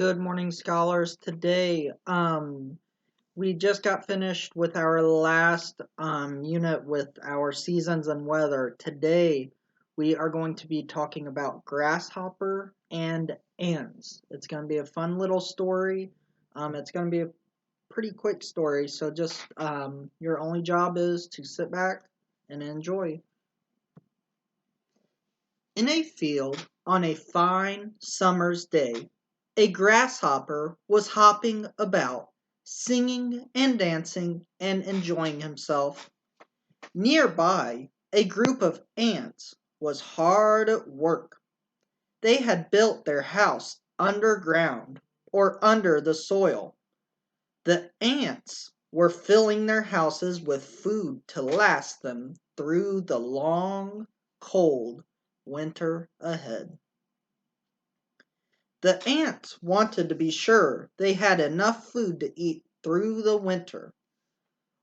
Good morning, scholars. Today, we just got finished with our last unit with our seasons and weather. Today, we are going to be talking about grasshopper and ants. It's going to be a fun little story. It's going to be a pretty quick story, so just your only job is to sit back and enjoy. In a field on a fine summer's day, a grasshopper was hopping about, singing and dancing and enjoying himself. Nearby, a group of ants was hard at work. They had built their house underground or under the soil. The ants were filling their houses with food to last them through the long, cold winter ahead. The ants wanted to be sure they had enough food to eat through the winter.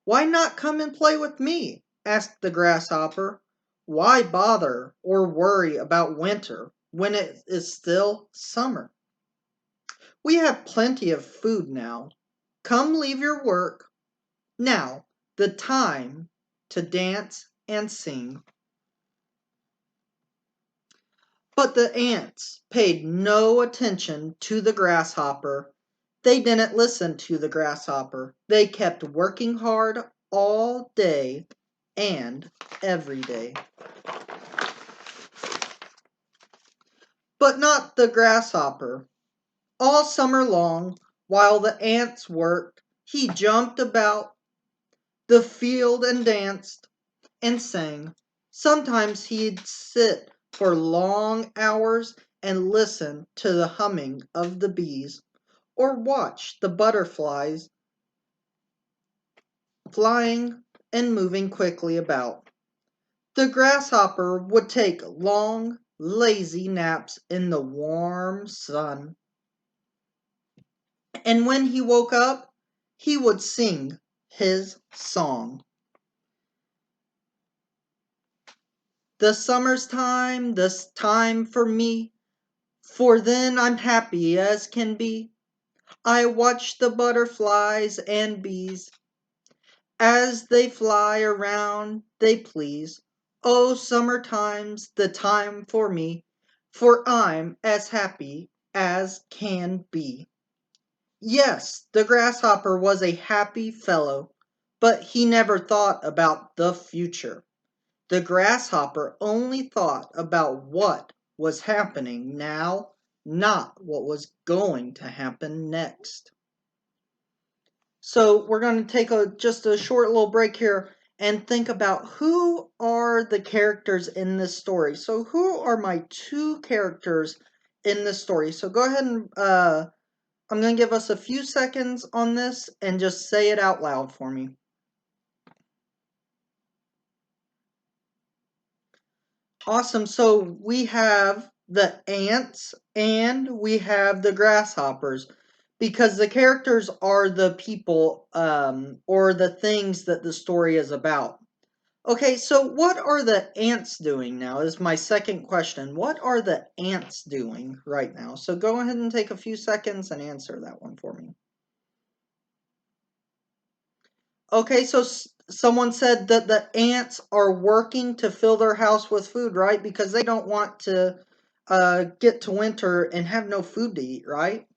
"Why not come and play with me?" asked the grasshopper. "Why bother or worry about winter when it is still summer? We have plenty of food now. Come, leave your work. Now, the time to dance and sing." But the ants paid no attention to the grasshopper. They didn't listen to the grasshopper. They kept working hard all day and every day. But not the grasshopper. All summer long, while the ants worked, he jumped about the field and danced and sang. Sometimes he'd sit for long hours and listen to the humming of the bees, or watch the butterflies flying and moving quickly about. The grasshopper would take long, lazy naps in the warm sun, and when he woke up, he would sing his song. "The summer's time, this time for me, for then I'm happy as can be. I watch the butterflies and bees as they fly around they please. Oh, summer time's the time for me, for I'm as happy as can be." Yes, the grasshopper was a happy fellow, but he never thought about the future. The grasshopper only thought about what was happening now, not what was going to happen next. So we're going to take just a short little break here and think about who are the characters in this story. So who are my two characters in this story? So go ahead and I'm going to give us a few seconds on this and just say it out loud for me. Awesome. So we have the ants and we have the grasshoppers because the characters are the people or the things that the story is about. Okay, so what are the ants doing now is my second question. What are the ants doing right now? So go ahead and take a few seconds and answer that one for me. Okay, so someone said that the ants are working to fill their house with food, right? Because they don't want to get to winter and have no food to eat, right?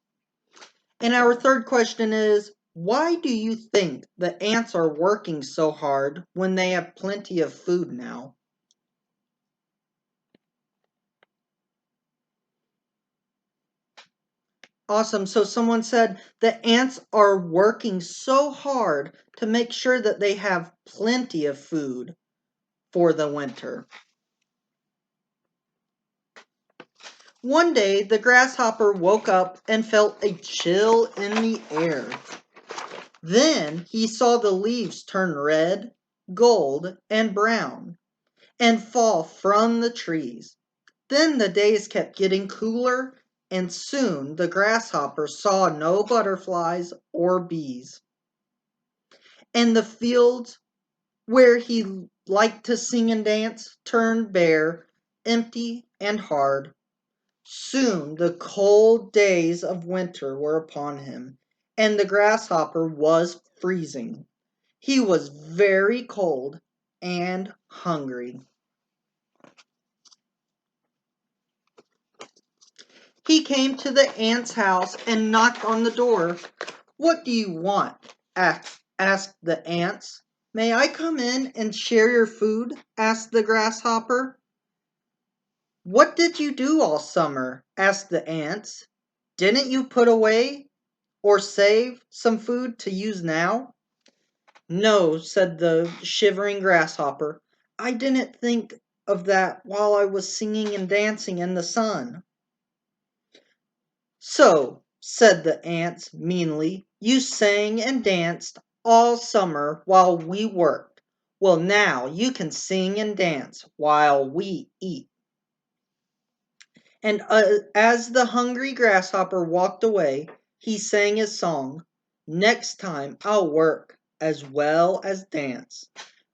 And our third question is, why do you think the ants are working so hard when they have plenty of food now? Awesome. So someone said the ants are working so hard to make sure that they have plenty of food for the winter. One day, the grasshopper woke up and felt a chill in the air. Then he saw the leaves turn red, gold, and brown and fall from the trees. Then the days kept getting cooler, and soon the grasshopper saw no butterflies or bees. And the fields where he liked to sing and dance turned bare, empty, and hard. Soon the cold days of winter were upon him, and the grasshopper was freezing. He was very cold and hungry. He came to the ant's house and knocked on the door. "What do you want?" asked the ants. "May I come in and share your food?" asked the grasshopper. "What did you do all summer?" asked the ants. "Didn't you put away or save some food to use now?" "No," said the shivering grasshopper. "I didn't think of that while I was singing and dancing in the sun." "So," said the ants meanly, "you sang and danced all summer while we worked. Well, now you can sing and dance while we eat." And as the hungry grasshopper walked away, he sang his song. "Next time I'll work as well as dance.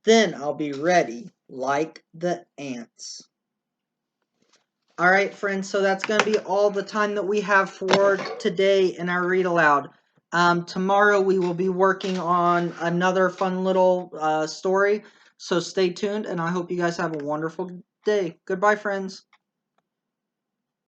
Then I'll be ready like the ants." All right, friends, so that's going to be all the time that we have for today in our read aloud. Tomorrow we will be working on another fun little story, so stay tuned, and I hope you guys have a wonderful day. Goodbye, friends.